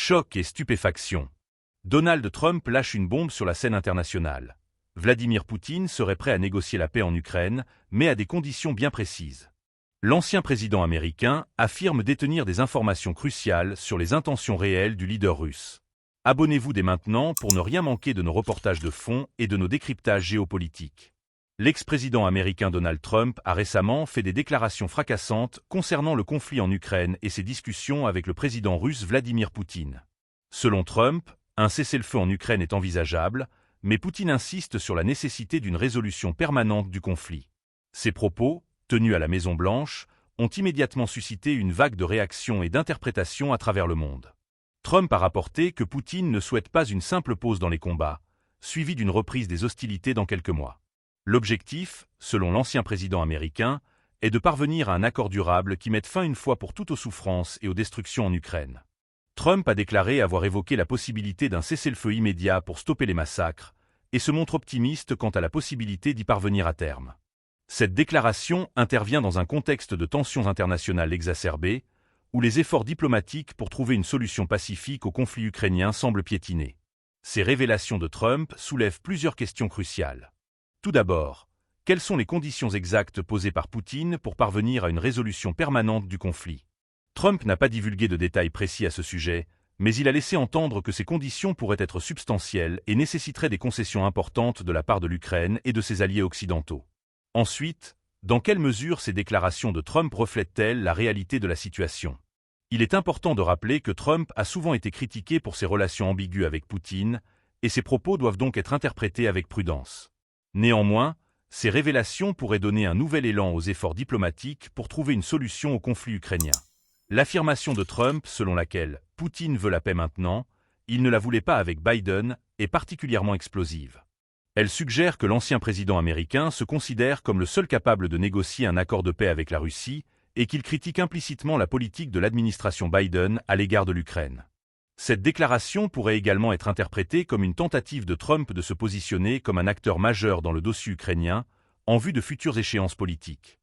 Choc et stupéfaction. Donald Trump lâche une bombe sur la scène internationale. Vladimir Poutine serait prêt à négocier la paix en Ukraine, mais à des conditions bien précises. L'ancien président américain affirme détenir des informations cruciales sur les intentions réelles du leader russe. Abonnez-vous dès maintenant pour ne rien manquer de nos reportages de fond et de nos décryptages géopolitiques. L'ex-président américain Donald Trump a récemment fait des déclarations fracassantes concernant le conflit en Ukraine et ses discussions avec le président russe Vladimir Poutine. Selon Trump, un cessez-le-feu en Ukraine est envisageable, mais Poutine insiste sur la nécessité d'une résolution permanente du conflit. Ces propos, tenus à la Maison-Blanche, ont immédiatement suscité une vague de réactions et d'interprétations à travers le monde. Trump a rapporté que Poutine ne souhaite pas une simple pause dans les combats, suivie d'une reprise des hostilités dans quelques mois. L'objectif, selon l'ancien président américain, est de parvenir à un accord durable qui mette fin une fois pour toutes aux souffrances et aux destructions en Ukraine. Trump a déclaré avoir évoqué la possibilité d'un cessez-le-feu immédiat pour stopper les massacres, et se montre optimiste quant à la possibilité d'y parvenir à terme. Cette déclaration intervient dans un contexte de tensions internationales exacerbées, où les efforts diplomatiques pour trouver une solution pacifique au conflit ukrainien semblent piétiner. Ces révélations de Trump soulèvent plusieurs questions cruciales. Tout d'abord, quelles sont les conditions exactes posées par Poutine pour parvenir à une résolution permanente du conflit? Trump n'a pas divulgué de détails précis à ce sujet, mais il a laissé entendre que ces conditions pourraient être substantielles et nécessiteraient des concessions importantes de la part de l'Ukraine et de ses alliés occidentaux. Ensuite, dans quelle mesure ces déclarations de Trump reflètent-elles la réalité de la situation? Il est important de rappeler que Trump a souvent été critiqué pour ses relations ambiguës avec Poutine, et ses propos doivent donc être interprétés avec prudence. Néanmoins, ces révélations pourraient donner un nouvel élan aux efforts diplomatiques pour trouver une solution au conflit ukrainien. L'affirmation de Trump selon laquelle Poutine veut la paix maintenant, il ne la voulait pas avec Biden, est particulièrement explosive. Elle suggère que l'ancien président américain se considère comme le seul capable de négocier un accord de paix avec la Russie et qu'il critique implicitement la politique de l'administration Biden à l'égard de l'Ukraine. Cette déclaration pourrait également être interprétée comme une tentative de Trump de se positionner comme un acteur majeur dans le dossier ukrainien, en vue de futures échéances politiques.